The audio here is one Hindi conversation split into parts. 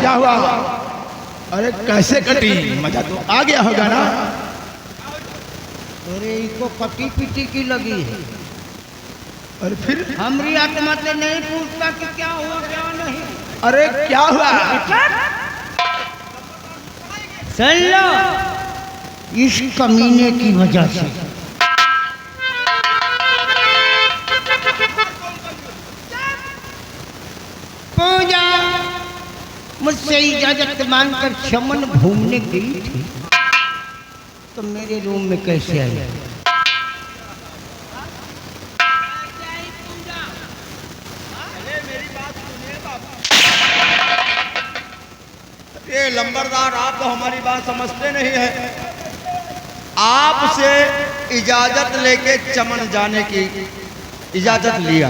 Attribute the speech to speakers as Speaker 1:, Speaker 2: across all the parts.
Speaker 1: क्या हुआ? अरे कैसे कटी? मजा तो आ गया होगा ना?
Speaker 2: अरे इसको कटी पीटी की लगी है।
Speaker 1: अरे फिर
Speaker 2: हमारी आत्मा से नहीं पूछता कि क्या हुआ क्या नहीं।
Speaker 1: अरे क्या हुआ?
Speaker 2: सुन लो, इस कमीने की वजह से पूजा मुझसे इजाजत मांगकर चमन घूमने गई थी, तो मेरे रूम में कैसे आई?
Speaker 3: ये लंबरदार, आप तो हमारी बात समझते नहीं है। आपसे इजाजत लेके चमन जाने की इजाजत लिया,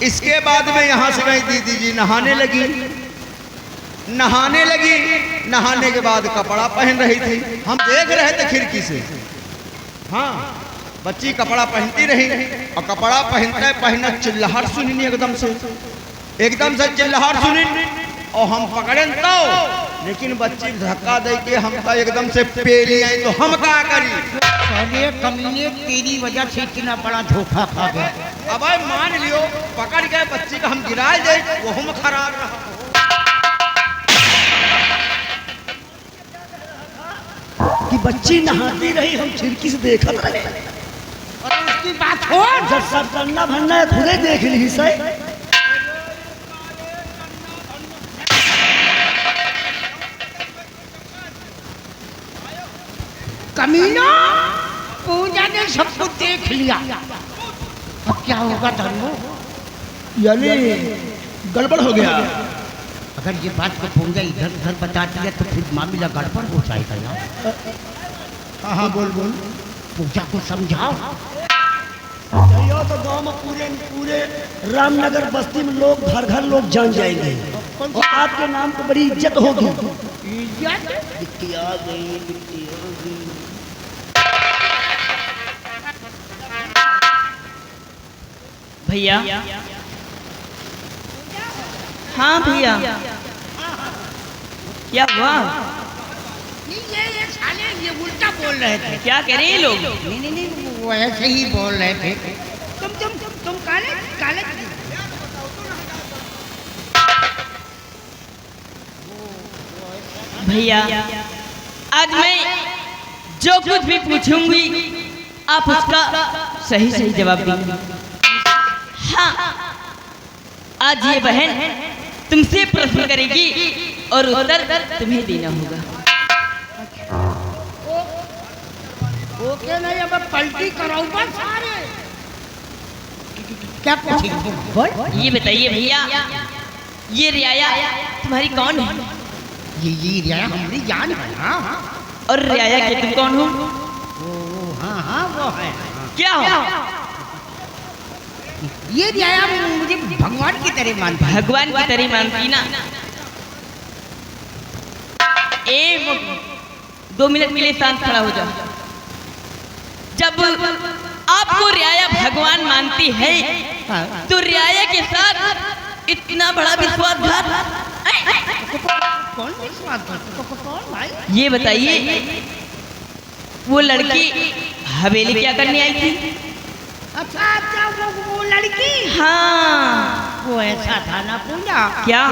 Speaker 3: इसके बाद में यहाँ से गई दीदी जी नहाने लगी। नहाने के बाद कपड़ा पहन रही थी, हम देख रहे थे खिड़की से। हाँ, बच्ची कपड़ा पहनती रही और कपड़ा पहनना चिल्लाहट सुनी एकदम से चिल्लाहट सुनी और हम पकड़े तो, लेकिन बच्ची धक्का दे के हम तो एकदम से पेली आई, तो हम क्या करी?
Speaker 2: अरे कमीने, तेरी वजह से इतना बड़ा धोखा खा गया।
Speaker 3: अब मान लियो पकड़ गए बच्ची का, हम गिरा दे वो हम खराब रहा।
Speaker 4: कि बच्ची नहाती रही, हम खिड़की से देखत रहे।
Speaker 2: और उसकी बात हो,
Speaker 4: जब सब करना भरना है खुदे देख ली सही।
Speaker 2: कमीना, पूजा ने सब कुछ देख लिया, अब क्या होगा धर्मो?
Speaker 1: यानी गड़बड़ हो गया।
Speaker 2: अगर ये बात को पूजा इधर उधर बताती है तो फिर मामला गड़बड़ हो जाएगा यार।
Speaker 1: हाँ बोल।
Speaker 2: पूजा को समझाओ।
Speaker 4: तो गांव में पूरे रामनगर बस्ती में लोग घर लोग जान जाएंगे और आपके नाम को बड़ी इज्जत होगी।
Speaker 2: बिट्टी आ गई।
Speaker 5: भैया, हाँ भैया, क्या हुआ?
Speaker 2: ये साले ये उल्टा बोल रहे थे।
Speaker 5: क्या कह रहे हैं लोग?
Speaker 2: नहीं, वो ऐसे ही बोल रहे थे। तुम काले
Speaker 5: भैया, आज मैं जो कुछ भी पूछूंगी आप उसका सही जवाब देंगे। हाँ, आज ये बहन तुमसे प्रश्न करेगी और उत्तर तुम्हें देना होगा।
Speaker 2: ओके नहीं, अब पलटी कराऊंगा सारे। क्या पूछेंगे?
Speaker 5: ये बताइए भैया, ये रियाया तुम्हारी कौन है?
Speaker 2: ये रियाया हमारी जान है ना।
Speaker 5: और रियाया के तुम कौन हो?
Speaker 2: हाँ वो है।
Speaker 5: क्या हो?
Speaker 2: ये रियाया मुझे भगवान की तरह मानती है।
Speaker 5: भगवान की तरह मानती ना? 2 मिनट के लिए शांत खड़ा हो जाओ। जब आपको रियाया भगवान मानती है तो रियाया के साथ इतना बड़ा विश्वासघात?
Speaker 2: कौन विश्वासघात? कौन भाई?
Speaker 5: ये बताइए, वो लड़की हवेली क्या करने आई थी?
Speaker 2: अच्छा, वो लड़की।
Speaker 5: हाँ,
Speaker 2: वो ऐसा था ना पूजा।
Speaker 5: क्या?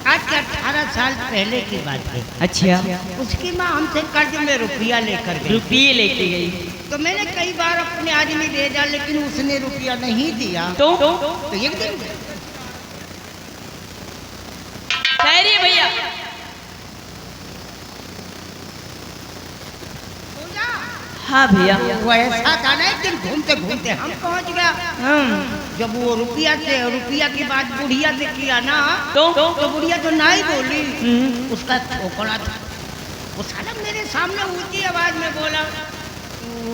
Speaker 2: आज के 18 साल पहले की बात है।
Speaker 5: अच्छा,
Speaker 2: उसकी माँ हमसे कर्ज में रुपया लेकर गई।
Speaker 5: रुपये लेके गई
Speaker 2: तो मैंने कई बार अपने आदमी भेजा, लेकिन उसने रुपया नहीं दिया।
Speaker 5: तो
Speaker 2: एक दिन
Speaker 5: खैरिए भैया। हाँ भैया,
Speaker 2: वो ऐसा था ना, एक दिन घूमते घूमते हम पहुंच गया। जब वो रुपया की बात बुढ़िया से किया ना, तो बुढ़िया तो नहीं बोली, उसका ठोकरा था। वो साला मेरे सामने ऊंची आवाज में बोला।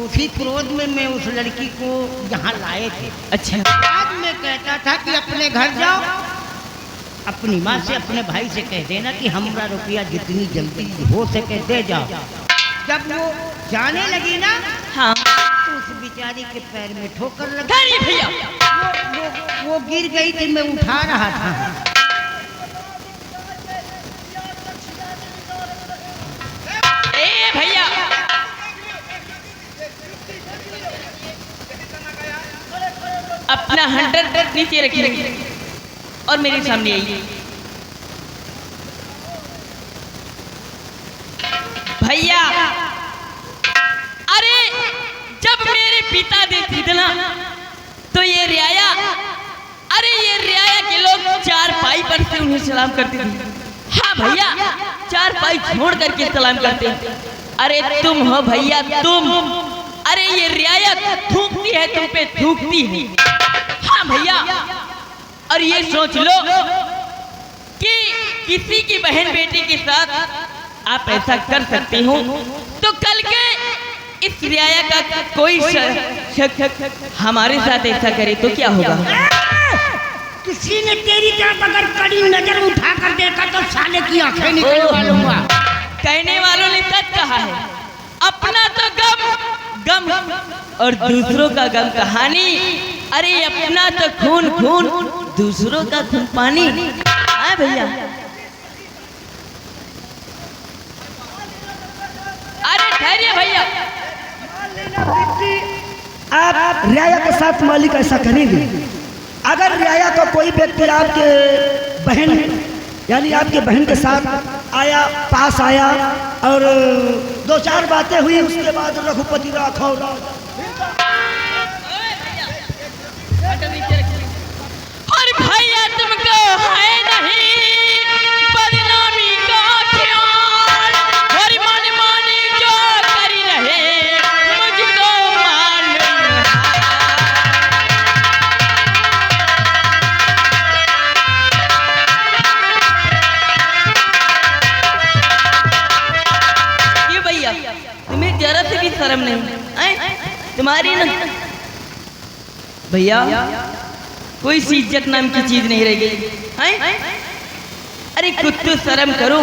Speaker 2: उसी क्रोध में मैं उस लड़की को यहाँ लाए थे।
Speaker 5: अच्छा,
Speaker 2: बाद में कहता था कि अपने घर जाओ, अपनी माँ से अपने भाई से कह देना कि हमारा रुपया जितनी जल्दी हो सके दे जाओ। जब वो जाने लगी ना,
Speaker 5: हाँ,
Speaker 2: तो उस बेचारी के पैर में ठोकर लगी।
Speaker 5: भैया,
Speaker 2: वो गिर गई थी, मैं उठा रहा था।
Speaker 5: टमाटर नीचे रखिए और मेरे सामने आइए। भैया, अरे जब मेरे पिता देखी थी ना तो ये रियाया, अरे ये रियाया के लोग चारपाई पर से उन्हें सलाम करते थे। हाँ भैया, चारपाई छोड़ करके सलाम करते हैं। अरे तुम हो भैया तुम, अरे ये रियाया थूकती है तुम पे, थूकती है। हाँ भैया, और ये सोच लो कि किसी की बहन बेटी के साथ आप ऐसा कर सकते हो तो कल के इस रियाया का कोई शक हमारे साथ ऐसा करे तो क्या होगा?
Speaker 2: किसी ने तेरी तरफ अगर कड़ी नजर उठा कर देखा तो साले की आंखें निकलवा लूंगा।
Speaker 5: कहने वालों ने सच कहा है, अपना तो गम और दूसरों का गम कहानी। अरे अपना तो खून खून, दूसरों का खून पानी। हाँ भैया, अरे ठहरिए भैया।
Speaker 4: आप रियाया के साथ मालिक ऐसा करेंगे? अगर रियाया का कोई व्यक्ति आपके बहन यानी आपके बहन के साथ आया, पास आया और दो चार बातें हुई, उसके बाद रघुपति राघव
Speaker 5: और भैया तुमको है नहीं बदनामी का ख्याल, और मनमानी जो करी रहे मुझको मालूम। क्यों भैया, तुम्हें जरा से भी शर्म नहीं तुम्हारी ना? भैया कोई सी इज्जत नाम की चीज नहीं रह गई। अरे कुछ तो शर्म करो।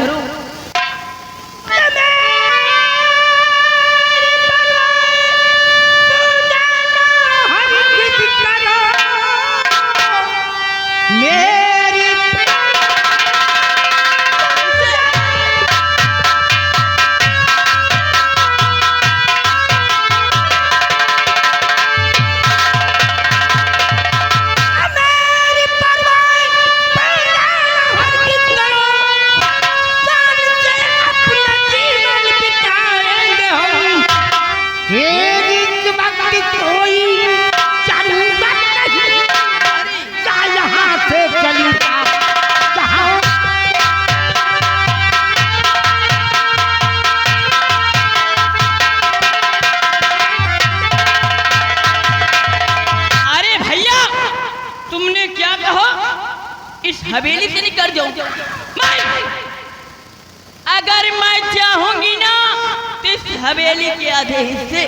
Speaker 5: इस हवेली से निकल जाऊं। अगर मैं चाहूंगी ना तो इस हवेली के आधे हिस्से,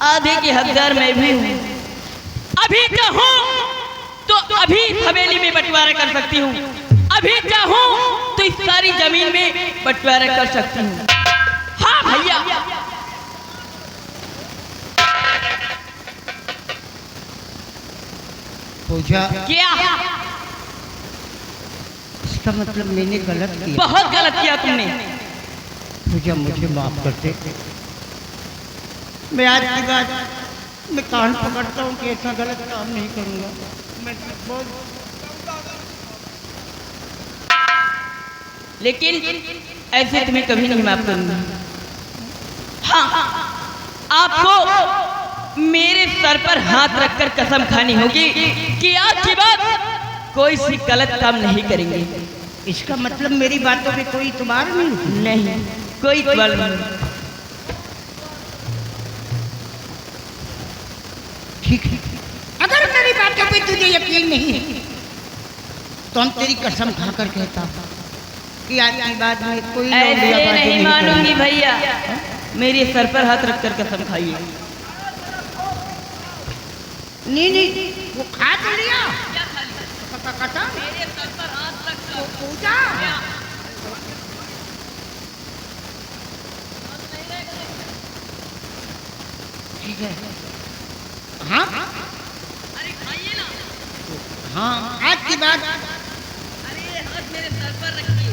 Speaker 5: आधे के हकदार मैं भी हूँ। अभी चाहूं तो अभी हवेली में बंटवारा कर सकती हूँ, अभी चाहूं तो इस सारी जमीन में बंटवारा कर सकती हूँ। हाँ भैया,
Speaker 2: पूजा
Speaker 5: क्या?
Speaker 2: इसका मतलब मैंने गलत किया?
Speaker 5: बहुत गलत किया तुमने।
Speaker 2: पूजा मुझे माफ कर दे। मैं आज की बात मैं कान पकड़ता हूँ कि ऐसा गलत काम नहीं करूँगा। मैं
Speaker 5: लेकिन ऐसे तुम्हें कभी नहीं माफ करूंगी। हाँ, आपको मेरे सर पर हाथ रखकर कसम खानी होगी कि आज की बात कोई सी गलत काम नहीं करेंगे।
Speaker 2: इसका मतलब मेरी बातों पे कोई इतबार नहीं?
Speaker 5: नहीं, कोई इतबार नहीं।
Speaker 2: ठीक है, अगर मेरी बातों पे तुझे यकीन नहीं है तो हम तेरी कसम खाकर कहता कि आज की बात में कोई
Speaker 5: ऐसे नहीं मानूंगी भैया। मेरे सर पर हाथ रखकर कसम खाइए।
Speaker 2: नहीं, वो खा तो लिया। कटा
Speaker 5: मेरे सर पर हाथ रखकर
Speaker 2: पूजा। ठीक है, हाँ
Speaker 5: अरे खाइए ना।
Speaker 2: हाँ, आज की बात।
Speaker 5: अरे ये हाथ मेरे सर पर रखिए।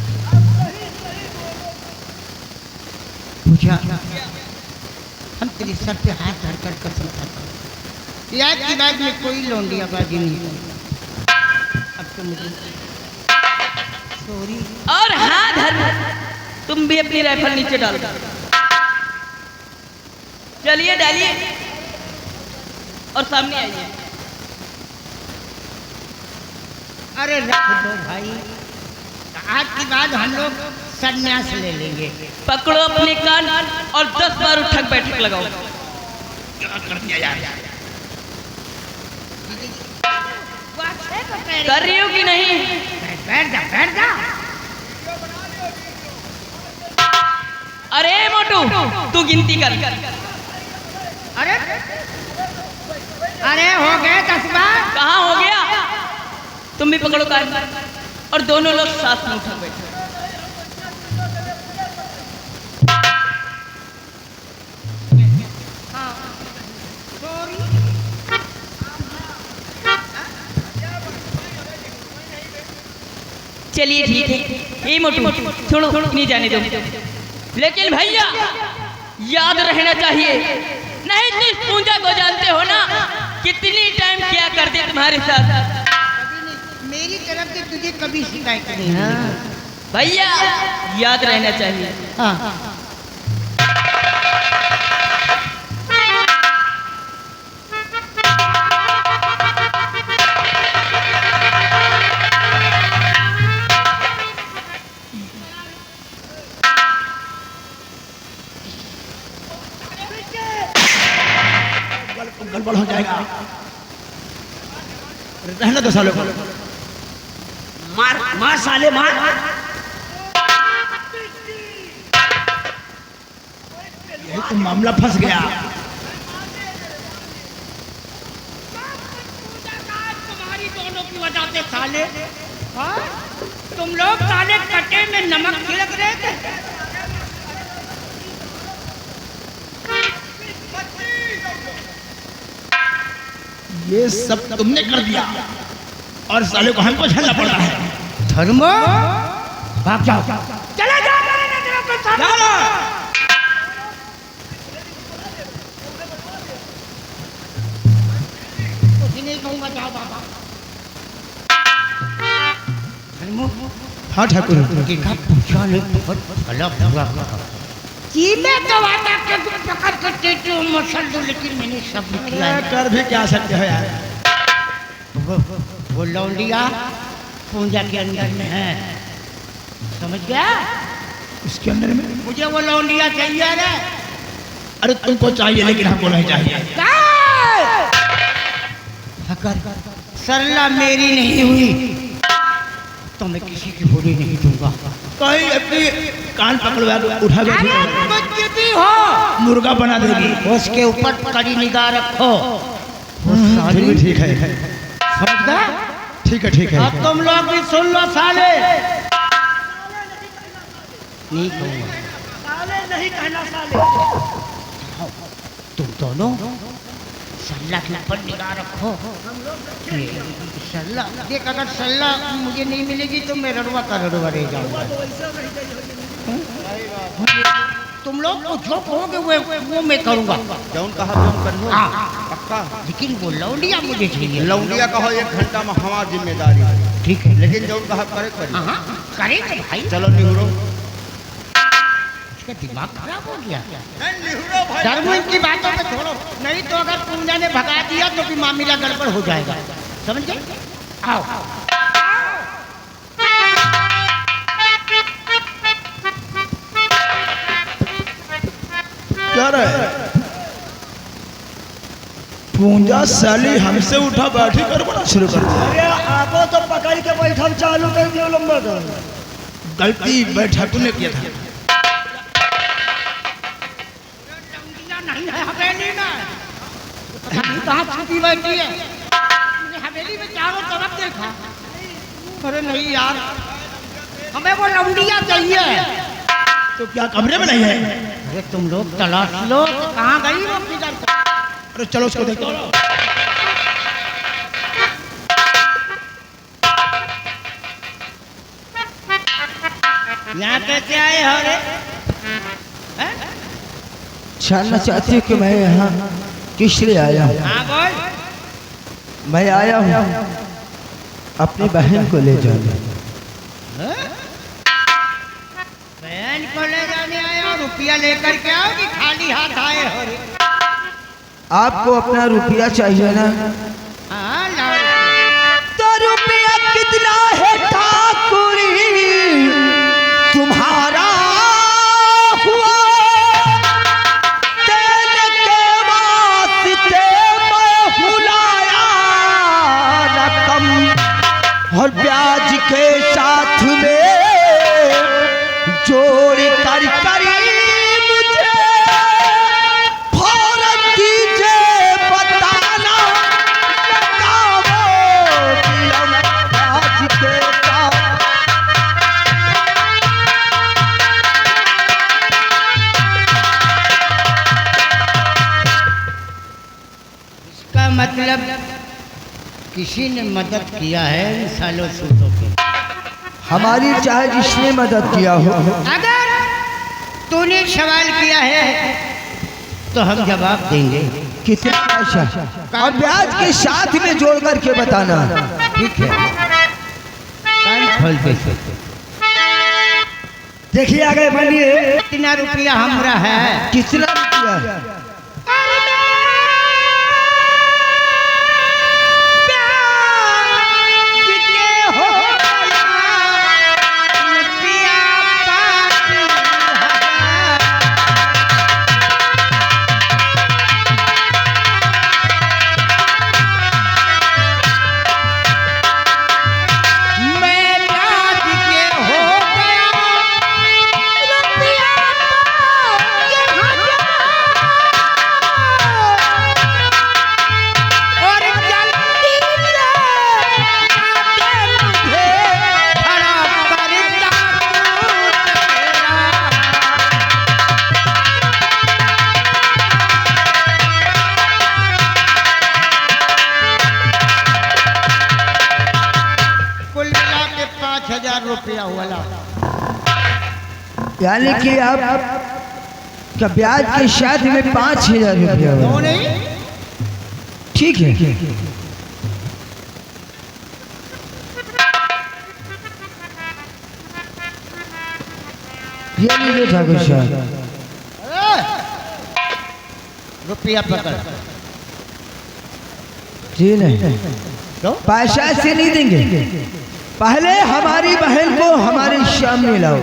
Speaker 2: पूजा, हम तेरे सर पे हाथ धरकर कसम खाता हूँ याद की बात में कोई लौंडिया बाजी नहीं है। अब तो मुझे सॉरी।
Speaker 5: और हाँ धर्म, तुम भी अपनी राइफल नीचे डालो। चलिए डालिए और सामने आइए।
Speaker 2: अरे रख दो भाई, आज के बाद हम लोग संन्यास ले लेंगे।
Speaker 5: पकड़ो अपने कान और 10 बार उठक बैठक लगाओ।
Speaker 1: क्या कर दिया यार?
Speaker 5: कर रही हो कि नहीं?
Speaker 2: बैठ जा बैठ जा।
Speaker 5: अरे मोटू, तू गिनती कर।
Speaker 2: अरे अरे हो गए 10 बार।
Speaker 5: कहाँ हो गया? तुम भी पकड़ो कान और दोनों लोग साथ में उठक बैठो। चलिए ठीक है। ये मोटू छोड़ो, नहीं जाने दो। लेकिन भैया याद रहना चाहिए, नहीं तो इस पूजा को जानते हो ना, कितनी टाइम क्या कर दे तुम्हारे साथ।
Speaker 2: मेरी तरफ से तुझे कभी शिकायत नहीं है।
Speaker 5: भैया याद रहना चाहिए।
Speaker 2: हाँ।
Speaker 1: गड़बड़ हो जाएगा। रहने दो सालों को।
Speaker 4: मार मार साले मार।
Speaker 1: यही तो मामला फंस गया।
Speaker 2: तुम्हारी दोनों की वजह से साले, हाँ? तुम लोग साले कटे में नमक छिड़क रहे थे।
Speaker 1: ये सब तुमने कर दिया और साले को हमको झेलना पड़ रहा है।
Speaker 2: धर्मो भाग जाओ।
Speaker 4: चले जाओ मेरे नजरों के सामने।
Speaker 2: कुछ नहीं कहूँगा, जाओ बाबा। धर्मो
Speaker 1: हाँ ठाकुर।
Speaker 2: देखा पूछा नहीं, बहुत भला बुरा जी। मैं तो वादा के पकड़ कर देती हूँ मसल दो, लेकिन मैंने सब किया।
Speaker 1: कर भी क्या सकते हो यार?
Speaker 2: वो लौंडिया पूजा के अंदर में है, समझ गया?
Speaker 1: इसके अंदर में
Speaker 2: मुझे वो लौंडिया चाहिए रे।
Speaker 1: अरे तुमको चाहिए लेकिन हमको नहीं चाहिए।
Speaker 2: अगर सरला मेरी नहीं हुई तो मैं किसी की होली नहीं दूंगा।
Speaker 1: कहीं अपनी कान पकड़वा के उठा के
Speaker 2: कुछ भी हो,
Speaker 1: मुर्गा बना देगी।
Speaker 2: उसके ऊपर कड़ी निगाह रखो।
Speaker 1: फिर भी ठीक है।
Speaker 2: समझ गए?
Speaker 1: ठीक है ठीक है।
Speaker 2: अब तुम लोग भी सुन लो साले। नहीं कहूँगा।
Speaker 4: साले नहीं कहना साले।
Speaker 2: तुम दोनों सल्ला के ऊपर निगाह रखो। सल्ला देख, अगर सल्ला मुझे नहीं मिलेगी तो मैं रड़वा का रड़वा रह जाऊंगा। तुम लोग को जो कहोगे वो मैं करूंगा।
Speaker 3: जौन कहा जौन करो।
Speaker 2: हाँ।
Speaker 3: पक्का।
Speaker 2: लेकिन वो लौंडिया मुझे चाहिए।
Speaker 3: लौंडिया कहो 1 घंटा में हमारी जिम्मेदारी है।
Speaker 2: ठीक है,
Speaker 3: लेकिन जौन कहा करे करी।
Speaker 2: हाँ करेंगे भाई।
Speaker 3: चलो निहुरो।
Speaker 2: इसका दिमाग खराब हो गया।
Speaker 3: नहीं निहुरो भाई।
Speaker 2: धर्म की बातों पे छोड़ो, नहीं तो अगर पूजा ने भगा दिया तो भी मामला गड़बड़ हो जाएगा। समझ गए? आओ।
Speaker 1: क्या रहे? पूंजा साली हमसे उठा बैठी कर बना शुरू कर दिया।
Speaker 4: अरे आपो तो पकड़ के बैठक चालू कर दियो लंबा तो।
Speaker 1: गलती बैठक ने किया था।
Speaker 2: लौंडिया नहीं है हवेली में। कहाँ छुपी बैठी है? मैंने हवेली में चारों तरफ देखा। अरे नहीं यार, हमें वो लौंडिया चाहिए।
Speaker 1: तो क्या कमरे में नहीं है?
Speaker 2: अरे तुम लोग तलाश लो, कहाँ गई वो किधर?
Speaker 1: अरे चलो उसको देखो।
Speaker 2: यहाँ कैसे आए हो रे?
Speaker 6: जानना चाहती हूँ कि मैं यहाँ किस लिए आया हूँ।
Speaker 2: हाँ बोल।
Speaker 4: मैं आया हूँ अपनी बहन को ले जाने।
Speaker 2: बहन को ले जाने आया, रुपया लेकर के आओ कि खाली हाथ आए हो रे?
Speaker 4: आपको अपना रुपया चाहिए ना?
Speaker 2: हाँ लाओ रुपया।
Speaker 4: तो रुपया कितना है ठाकुरी तुम्हारा हुआ, तेरे के वास्ते मैं भुलाया रकम, और ब्याज के साथ में जोड़ कर मुझे फौरन दीजिए बताना, लगाओ दिलम ब्याज के साथ।
Speaker 2: इसका मतलब किसी ने मदद किया है इन सालों सूतों के।
Speaker 4: हमारी चाहे जिसने मदद किया हो।
Speaker 2: अगर तूने सवाल किया है तो हम जवाब देंगे।
Speaker 4: कितना पैसा और ब्याज के साथ में जोड़ करके बताना।
Speaker 2: ठीक है, कान खोल के
Speaker 4: देखिए आगे बढ़िए।
Speaker 2: कितना रुपया हमरा है?
Speaker 4: कितना रुपया?
Speaker 2: रुपया वाला,
Speaker 4: यानी कि आप का ब्याज के साथ में 5,000 रुपया
Speaker 2: क्यों नहीं?
Speaker 4: ठीक है। ये लीजिए ठाकुर साहब,
Speaker 2: रुपया पकड़।
Speaker 4: जी नहीं, पैसा से नहीं देंगे, पहले हमारी बहन को हमारे सामने लाओ।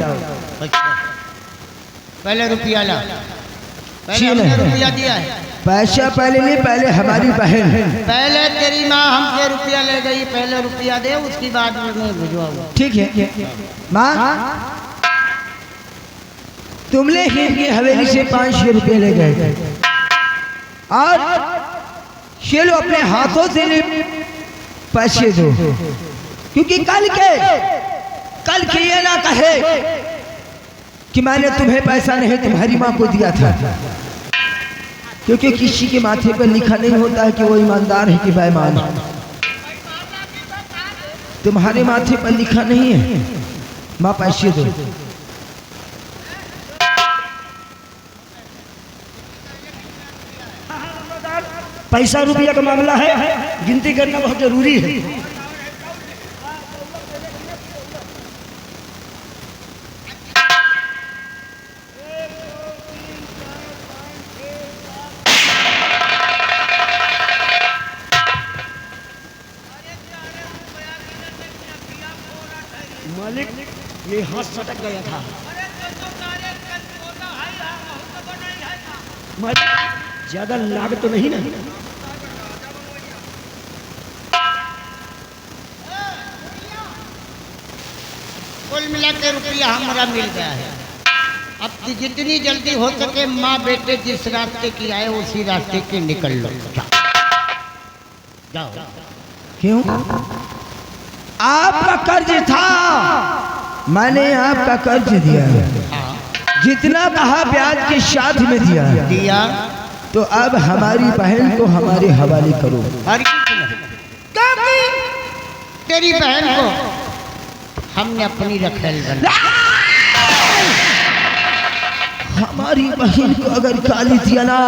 Speaker 2: पहले रुपया ला। पहले
Speaker 4: जी
Speaker 2: हमने
Speaker 4: नहीं।
Speaker 2: रुपया दिया है।
Speaker 4: पैसा पहले नहीं, पहले हमारी बहन।
Speaker 2: पहले तेरी माँ हमसे रुपया ले गई, पहले रुपया दे, उसके बाद मैं भिजवाऊंगा।
Speaker 4: ठीक है माँ, तुमने इनकी हवेली से 500 रुपये ले गए और ये लो अपने हाथों से पैसे दो, क्योंकि कल के ये ना कहे कि मैंने तुम्हें पैसा नहीं तुम्हारी माँ को दिया था, क्योंकि किसी के माथे पर लिखा नहीं होता है कि वो ईमानदार है कि बेईमान। तुम्हारे माथे पर लिखा नहीं है। माँ पैसे दो। पैसा रुपया का मामला है, गिनती करना बहुत जरूरी है। मालिक, ये हाथ सटक गया था। मालिक, ज्यादा लागत तो नहीं ना?
Speaker 2: कुल मिला के रुपया हमारा मिल गया है। अब जितनी जल्दी हो सके माँ बेटे जिस रास्ते की आए उसी रास्ते के निकल लो। जाओ।
Speaker 4: क्यों? आपका कर्ज था, मैंने आपका कर्ज दिया, जितना कहा ब्याज के साथ में दिया, तो अब हमारी बहन को हमारे हवाले करो।
Speaker 2: क्योंकि तेरी बहन को हमने अपनी रखेल बना।
Speaker 4: हमारी बहन को अगर गाली दिया ना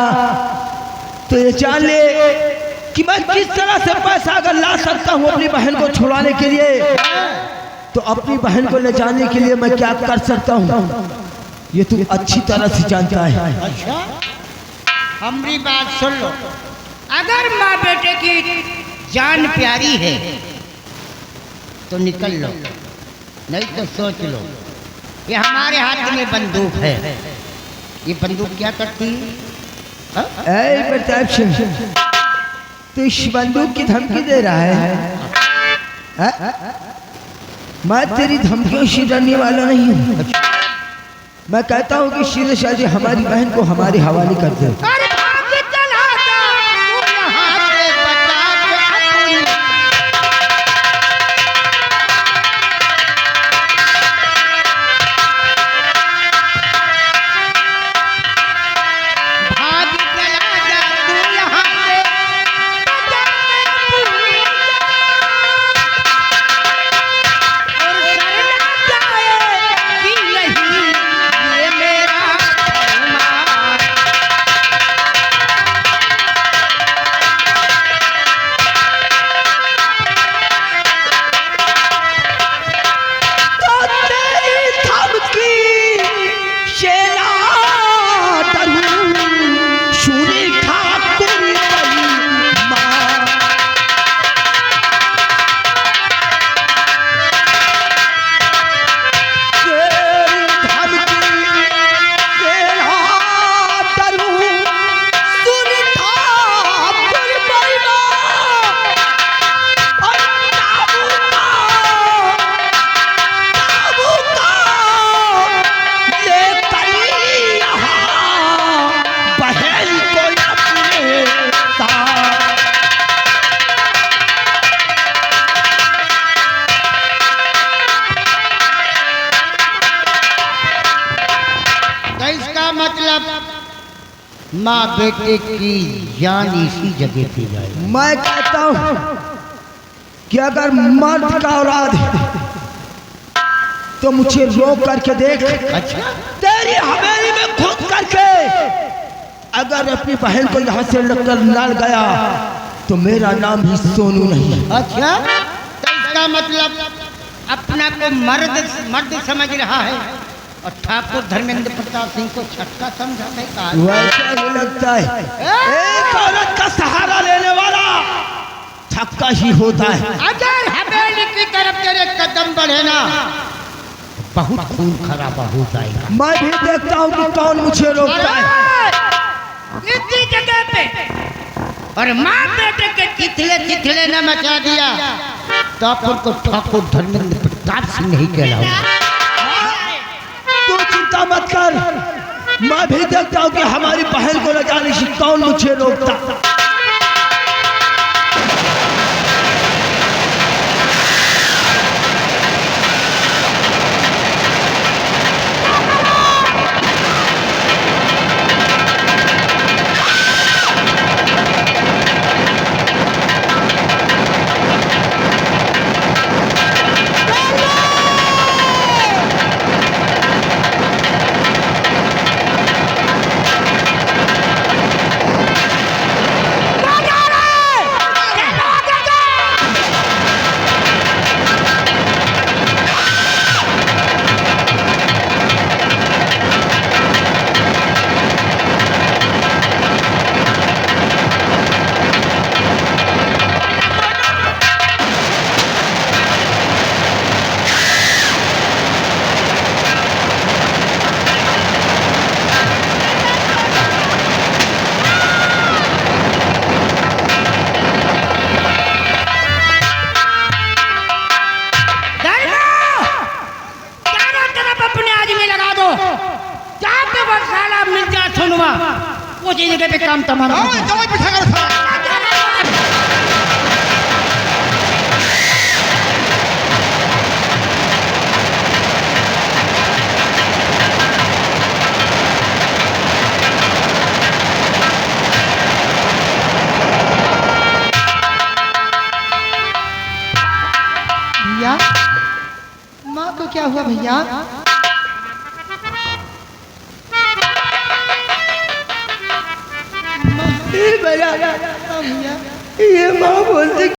Speaker 4: तो ये जान ले कि मैं किस तरह से पैसा अगर ला सकता हूँ अपनी बहन को छुड़ाने के लिए, तो अपनी बहन को ले जाने के लिए मैं क्या कर सकता हूँ ये तू अच्छी तरह से जानता है।
Speaker 2: अच्छा, हमारी बात सुन लो। अगर माँ बेटे की जान प्यारी है तो निकल लो, नहीं तो सोच लो। ये हमारे हाथ में बंदूक है, ये बंदूक क्या करती है?
Speaker 4: ऐ प्रताप सिंह, तू इस बंदूक की धमकी दे रहा है? मैं तेरी धमकियों से डरने वाला नहीं हूँ। मैं कहता हूँ कि सीधे साधे हमारी बहन को हमारे हवाले कर दे।
Speaker 2: माँ बेटे की जान इसी जगह पे जाए।
Speaker 4: मैं कहता हूँ कि अगर मर्द का औलाद है तो मुझे रोक करके देख।
Speaker 2: अच्छा,
Speaker 4: तेरी हवेली में खुद करके अगर अपनी बहन को यहाँ से लगकर लाल गया तो मेरा नाम भी सोनू नहीं।
Speaker 2: अच्छा, तो इसका मतलब अपना को मर्द समझ रहा है और ठाकुर धर्मेंद्र प्रताप सिंह को छटका समझा है।
Speaker 4: वैसा ही लगता है, एक औरत का सहारा लेने वाला छक्का ही होता है।
Speaker 2: अगर हवेली की तरफ तेरे कदम बढ़े ना बहुत खून खराबा हो जाएगा।
Speaker 4: मैं भी देखता हूँ कि कौन मुझे रोकता है।
Speaker 2: इसी जगह पे और माँ बेटे के चिथले न मचा दिया तो अपन को ठाकुर धर्मेंद्र प्रताप सिंह नहीं कहलाऊंगा।
Speaker 4: तू चिंता मत कर, मैं भी देखता हूँ कि हमारी बहन को ले जाने से कौन मुझे रोकता।
Speaker 2: वो जगह पे काम तमाम
Speaker 5: भैया, माँ को क्या हुआ भैया?
Speaker 4: भैया
Speaker 5: भैया
Speaker 4: ये माँ बोलती